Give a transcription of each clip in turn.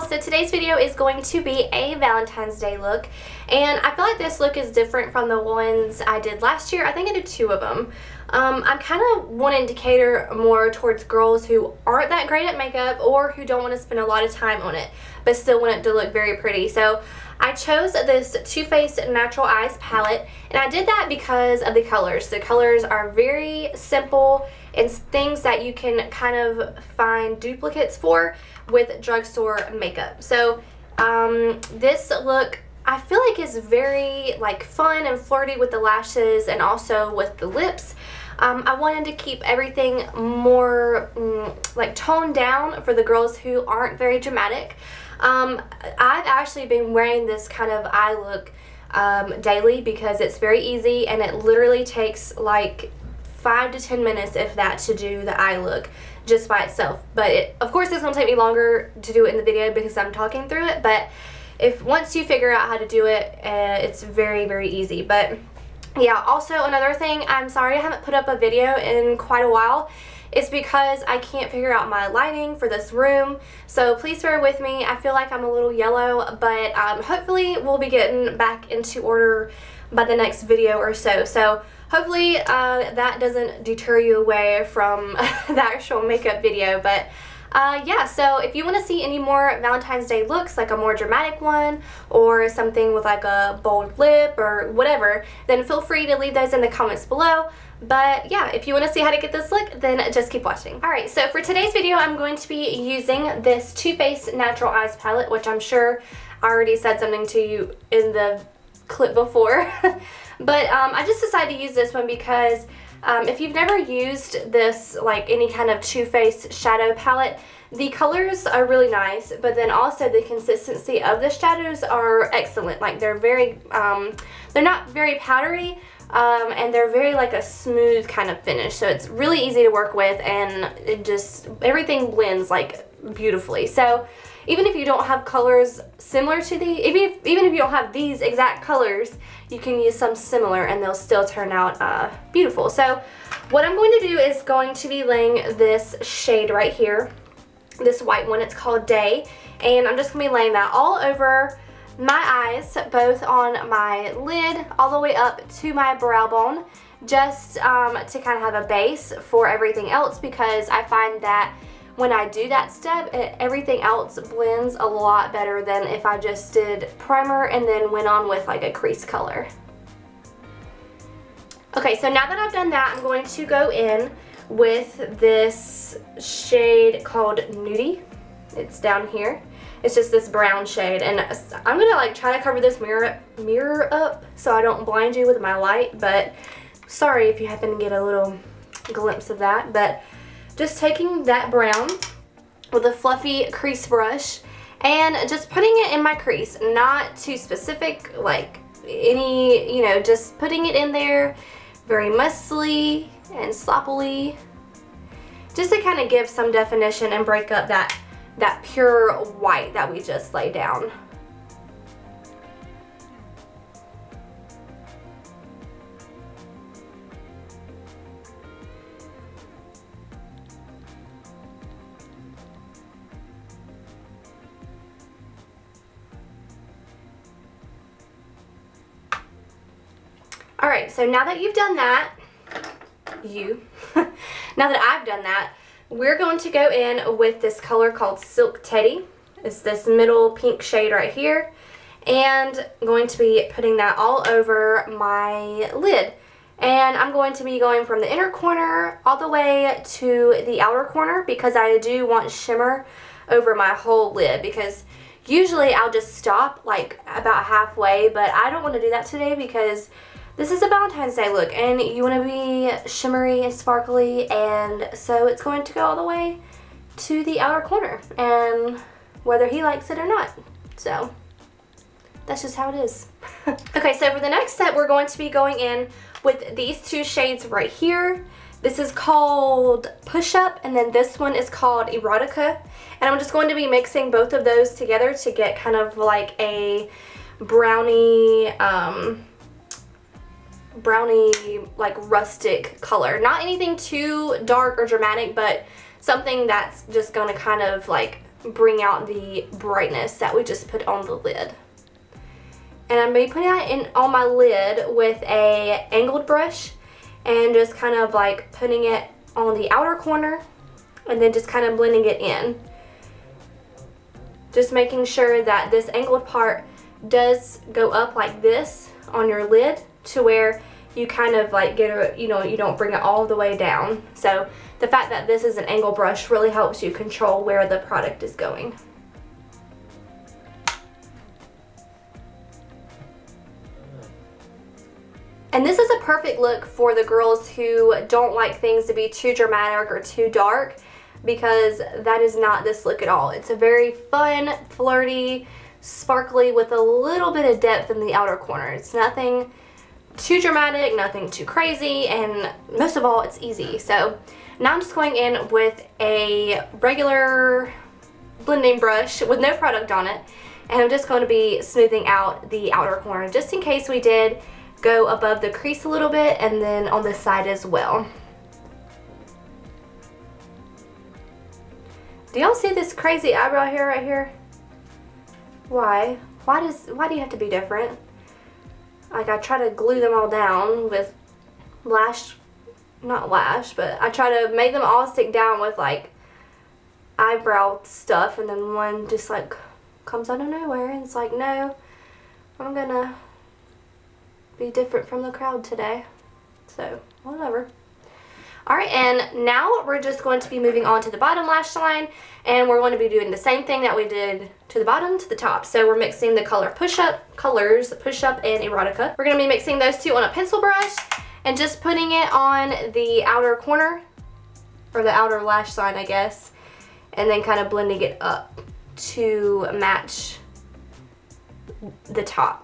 So today's video is going to be a Valentine's Day look, and I feel like this look is different from the ones I did last year. I think I did 2 of them. I'm kind of wanting to cater more towards girls who aren't that great at makeup or who don't want to spend a lot of time on it but still want it to look very pretty. So I chose this Too Faced Natural Eyes palette, and I did that because of the colors. The colors are very simple and things that you can kind of find duplicates for with drugstore makeup. So this look I feel like is very fun and flirty with the lashes and also with the lips. I wanted to keep everything more toned down for the girls who aren't very dramatic. I've actually been wearing this kind of eye look daily because it's very easy and it literally takes like 5 to 10 minutes, if that, to do the eye look just by itself. But of course it's going to take me longer to do it in the video because I'm talking through it, but once you figure out how to do it, it's very, very easy. But yeah, also another thing, I'm sorry I haven't put up a video in quite a while. It's because I can't figure out my lighting for this room, so please bear with me. I feel like I'm a little yellow, but hopefully we'll be getting back into order by the next video or so. So hopefully that doesn't deter you away from the actual makeup video. But yeah, so if you want to see any more Valentine's Day looks, like a more dramatic one or something with like a bold lip or whatever, then feel free to leave those in the comments below. But yeah, if you want to see how to get this look, then just keep watching. Alright, so for today's video, I'm going to be using this Too Faced Natural Eyes palette, which I'm sure I already said something to you in the clip before. But I just decided to use this one because if you've never used this, any kind of Too Faced shadow palette, the colors are really nice, but then also the consistency of the shadows are excellent. They're very, they're not very powdery, and they're very a smooth kind of finish. So it's really easy to work with, and it just, everything blends beautifully. So even if you don't have colors similar to even if you don't have these exact colors, you can use some similar and they'll still turn out beautiful. So what I'm going to do is going to be laying this shade right here, this white one. It's called Day, and I'm just going to be laying that all over my eyes, both on my lid all the way up to my brow bone, just to kind of have a base for everything else, because I find that when I do that step, everything else blends a lot better than if I just did primer and then went on with a crease color. Okay, so now that I've done that, I'm going to go in with this shade called Nudie. It's down here. It's just this brown shade, and I'm gonna try to cover this mirror up so I don't blind you with my light, but sorry if you happen to get a little glimpse of that. But just taking that brown with a fluffy crease brush and just putting it in my crease, not too specific, just putting it in there very mussily and sloppily, just to kind of give some definition and break up that pure white that we just laid down. Alright, so now that you've done that, now that I've done that, we're going to go in with this color called Silk Teddy. It's this middle pink shade right here, and I'm going to be putting that all over my lid. And I'm going to be going from the inner corner all the way to the outer corner, because I do want shimmer over my whole lid, because usually I'll just stop about halfway, but I don't want to do that today because this is a Valentine's Day look and you want to be shimmery and sparkly, and so it's going to go all the way to the outer corner, and whether he likes it or not. So that's just how it is. Okay, so for the next step, we're going to be going in with these 2 shades right here. This is called Push Up, and then this one is called Erotica, and I'm just going to be mixing both of those together to get kind of a brownie rustic color. Not anything too dark or dramatic, but something that's just going to kind of bring out the brightness that we just put on the lid. And I'm going to be putting that on my lid with a angled brush and just kind of like putting it on the outer corner and then just kind of blending it in. Just making sure that this angled part does go up like this on your lid to where you kind of like get a, you don't bring it all the way down. So the fact that this is an angle brush really helps you control where the product is going. And this is a perfect look for the girls who don't like things to be too dramatic or too dark, because that is not this look at all. It's a very fun, flirty, sparkly with a little bit of depth in the outer corner. It's nothing too dramatic, nothing too crazy, and most of all, it's easy. So now I'm just going in with a regular blending brush with no product on it, and I'm just going to be smoothing out the outer corner just in case we did go above the crease a little bit, and then on the side as well. Do y'all see this crazy eyebrow hair right here? Why? Why do you have to be different? Like, I try to glue them all down with not lash, but I try to make them all stick down with like eyebrow stuff, and then one just like comes out of nowhere, and it's like, no, I'm gonna be different from the crowd today. So, whatever. Alright, and now we're just going to be moving on to the bottom lash line, and we're going to be doing the same thing that we did to the bottom to the top. So we're mixing the colors Push Up and Erotica. We're going to be mixing those two on a pencil brush and just putting it on the outer corner, or the outer lash line, I guess, and then kind of blending it up to match the top.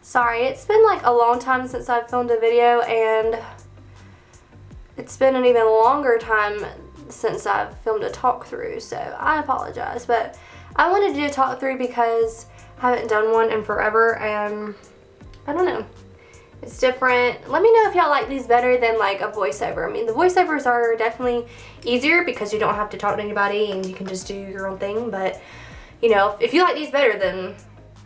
Sorry, it's been like a long time since I've filmed a video, and it's been an even longer time since I've filmed a talk through, so I apologize. But I wanted to do a talk through because I haven't done one in forever, and I don't know, it's different. Let me know if y'all like these better than like a voiceover. I mean, the voiceovers are definitely easier because you don't have to talk to anybody and you can just do your own thing, but you know, if you like these better, then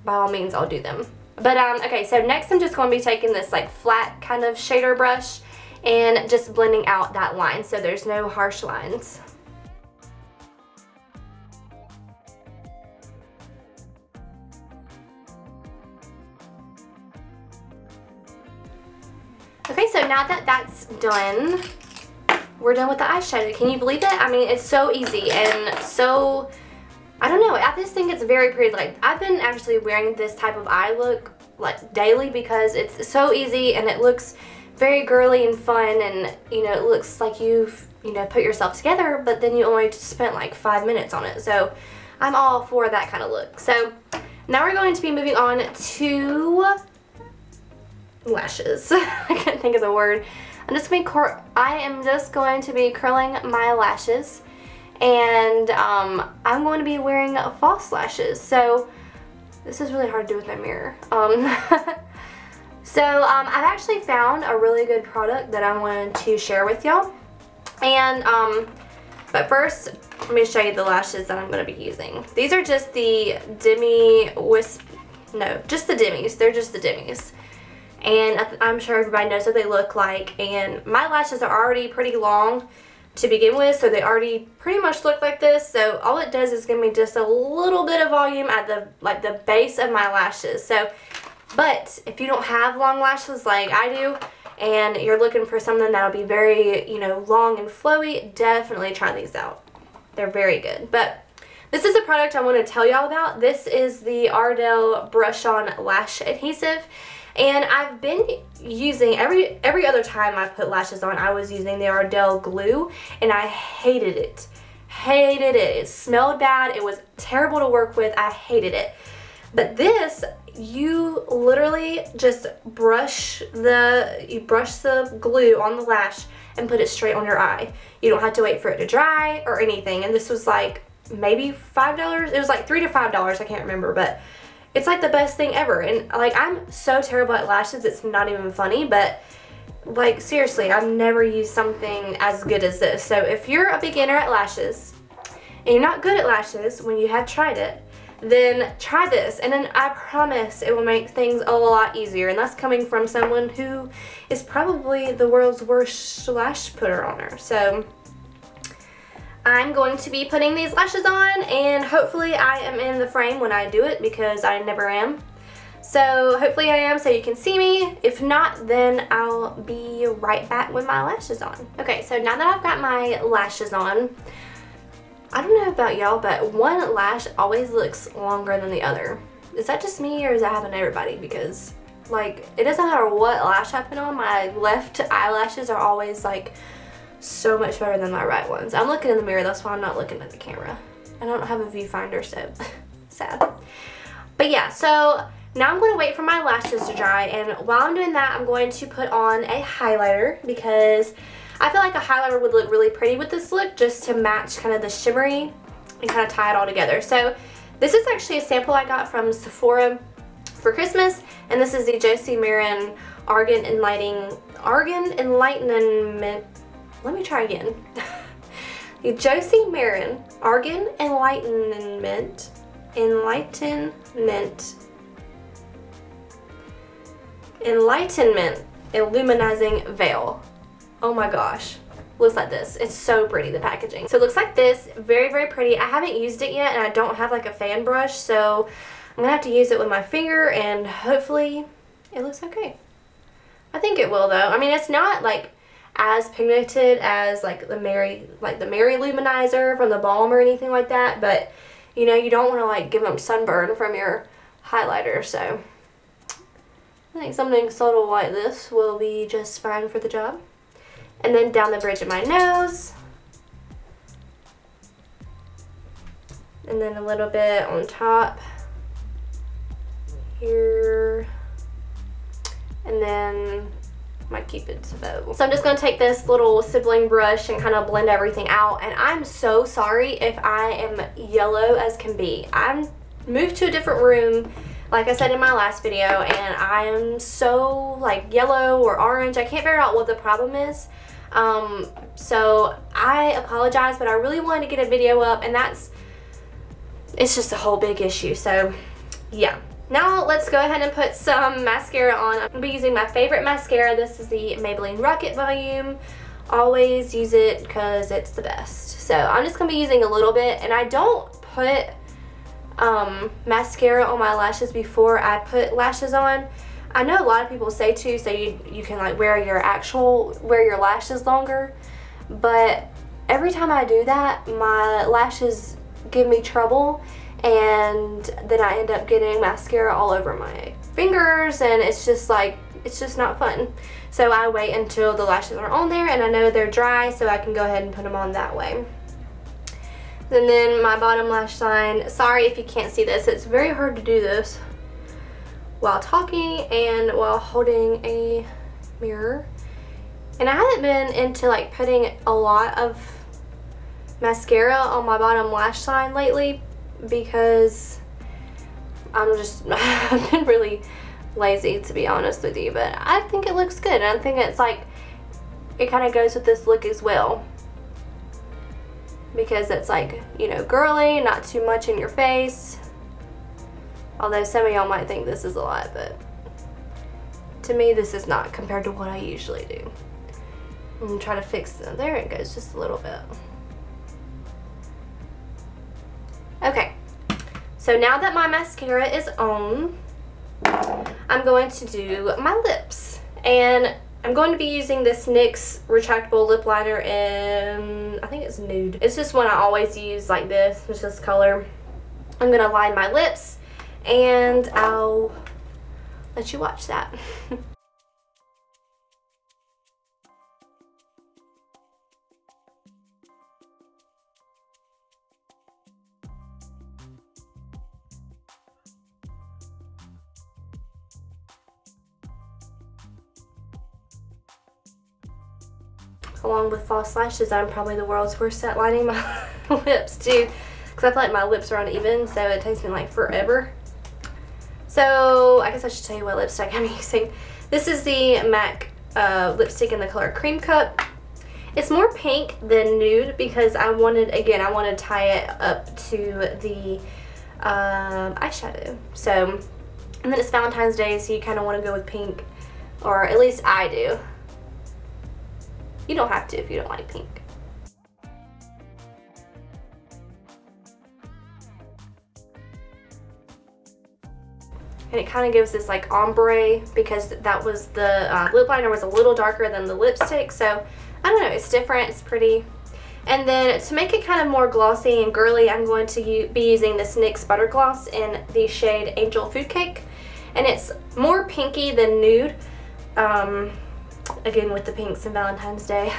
by all means I'll do them. But okay, so next I'm just going to be taking this like flat kind of shader brush and just blending out that line so there's no harsh lines. Okay, so now that that's done, we're done with the eyeshadow. Can you believe it? I mean, it's so easy and so, I don't know, I just think it's very pretty. Like, I've been actually wearing this type of eye look like daily because it's so easy and it looks very girly and fun, and you know, it looks like you've, you know, put yourself together, but then you only spent like 5 minutes on it. So I'm all for that kind of look. So now we're going to be moving on to lashes. I can't think of the word. I am just going to be curling my lashes, and I'm going to be wearing false lashes. So this is really hard to do with my mirror. So I've actually found a really good product that I wanted to share with y'all. And but first, let me show you the lashes that I'm going to be using. These are just the just the Demis. They're just the Demis. And I'm sure everybody knows what they look like. And my lashes are already pretty long to begin with, so they already pretty much look like this. So all it does is give me just a little bit of volume at the base of my lashes. So, but if you don't have long lashes like I do, and you're looking for something that'll be very, you know, long and flowy, definitely try these out. They're very good. But this is a product I want to tell y'all about. This is the Ardell Brush On Lash Adhesive. And I've been using, every other time I've put lashes on, I was using the Ardell glue, and I hated it. Hated it. It smelled bad. It was terrible to work with. I hated it. But this, you literally just brush the glue on the lash and put it straight on your eye. You don't have to wait for it to dry or anything. And this was like maybe $5. It was like $3 to $5. I can't remember, but it's like the best thing ever. And like, I'm so terrible at lashes, it's not even funny, but like seriously, I've never used something as good as this. So if you're a beginner at lashes and you're not good at lashes when you have tried it, then try this, and then I promise it will make things a lot easier. And that's coming from someone who is probably the world's worst lash putter on her. So I'm going to be putting these lashes on, and hopefully I am in the frame when I do it, because I never am. So hopefully I am, so you can see me. If not, then I'll be right back with my lashes on. Okay, so now that I've got my lashes on, I don't know about y'all, but one lash always looks longer than the other. Is that just me, or does that happen to everybody? Because, like, it doesn't matter what lash I put on, my left eyelashes are always, like, so much better than my right ones. I'm looking in the mirror, that's why I'm not looking at the camera. I don't have a viewfinder, so sad. But yeah, so now I'm going to wait for my lashes to dry, and while I'm doing that, I'm going to put on a highlighter, because I feel like a highlighter would look really pretty with this look, just to match kind of the shimmery and kind of tie it all together. So this is actually a sample I got from Sephora for Christmas, and this is the Josie Maran Argan Enlightening, let me try again. The Josie Maran Argan Enlightenment Illuminizing Veil. Oh my gosh, looks like this. It's so pretty, the packaging. So it looks like this, very, very pretty. I haven't used it yet, and I don't have like a fan brush, so I'm gonna have to use it with my finger, and hopefully it looks okay. I think it will though. I mean, it's not like as pigmented as like the Mary Luminizer from the Balm or anything like that, but you know, you don't want to like give them sunburn from your highlighter, so I think something subtle like this will be just fine for the job. And then down the bridge of my nose. And then a little bit on top here. And then my Cupid's bow. So I'm just going to take this little sibling brush and kind of blend everything out. And I'm so sorry if I am yellow as can be. I'm moved to a different room, like I said in my last video, and I am so like yellow or orange. I can't figure out what the problem is. So I apologize, but I really wanted to get a video up, and it's just a whole big issue. So yeah, now let's go ahead and put some mascara on. I'm gonna be using my favorite mascara. This is the Maybelline Rocket Volume. Always use it because it's the best. So I'm just gonna be using a little bit, and I don't put mascara on my lashes before I put lashes on. I know a lot of people say too, so you can like wear your lashes longer, but every time I do that, my lashes give me trouble, and then I end up getting mascara all over my fingers, and it's just not fun. So I wait until the lashes are on there and I know they're dry, so I can go ahead and put them on that way. And then my bottom lash line, sorry if you can't see this, it's very hard to do this while talking and while holding a mirror. And I haven't been into like putting a lot of mascara on my bottom lash line lately, because I've been really lazy, to be honest with you, but I think it looks good, and I think it's like, it kind of goes with this look as well, because it's like, you know, girly, not too much in your face. Although some of y'all might think this is a lot, but to me this is not compared to what I usually do. I'm gonna try to fix them. There it goes, just a little bit. Okay, so now that my mascara is on, I'm going to do my lips. And I'm going to be using this NYX retractable lip liner in, I think it's nude. It's just one I always use, like this, it's this color. I'm gonna line my lips, and I'll let you watch that. Along with false lashes, I'm probably the world's worst at lining my lips too, because I feel like my lips are uneven, so it takes me like forever. So I guess I should tell you what lipstick I'm using. This is the MAC lipstick in the color Cream Cup. It's more pink than nude because I wanted to tie it up to the eyeshadow. So, and then it's Valentine's Day, so you kind of want to go with pink, or at least I do. You don't have to if you don't like pink. And it kind of gives this like ombre because that was the lip liner was a little darker than the lipstick. So I don't know, it's different, it's pretty. And then to make it kind of more glossy and girly, I'm going to be using this NYX Butter Gloss in the shade Angel Food Cake. And it's more pinky than nude. Again, with the pinks and Valentine's Day.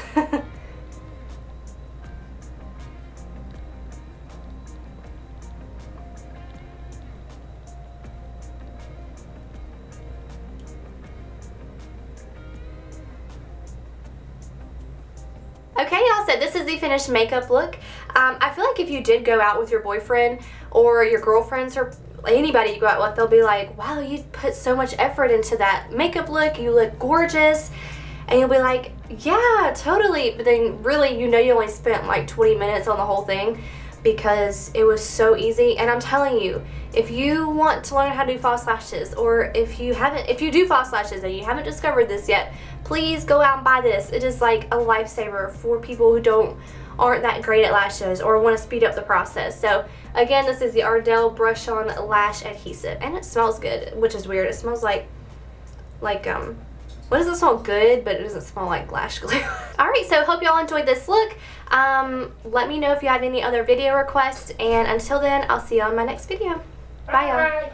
Okay, y'all, so this is the finished makeup look. I feel like if you did go out with your boyfriend or your girlfriends or anybody you go out with, they'll be like, wow, you put so much effort into that makeup look, you look gorgeous. And you'll be like, yeah, totally. But then really, you know, you only spent like 20 minutes on the whole thing because it was so easy. And I'm telling you, if you want to learn how to do false lashes, or if you do false lashes and you haven't discovered this yet, please go out and buy this. It is like a lifesaver for people who aren't that great at lashes or want to speed up the process. So again, this is the Ardell Brush On Lash Adhesive, and it smells good, which is weird. It smells like what does it smell? Good, but it doesn't smell like lash glue. Alright, so hope y'all enjoyed this look. Let me know if you have any other video requests, and until then, I'll see you on my next video. Bye, y'all.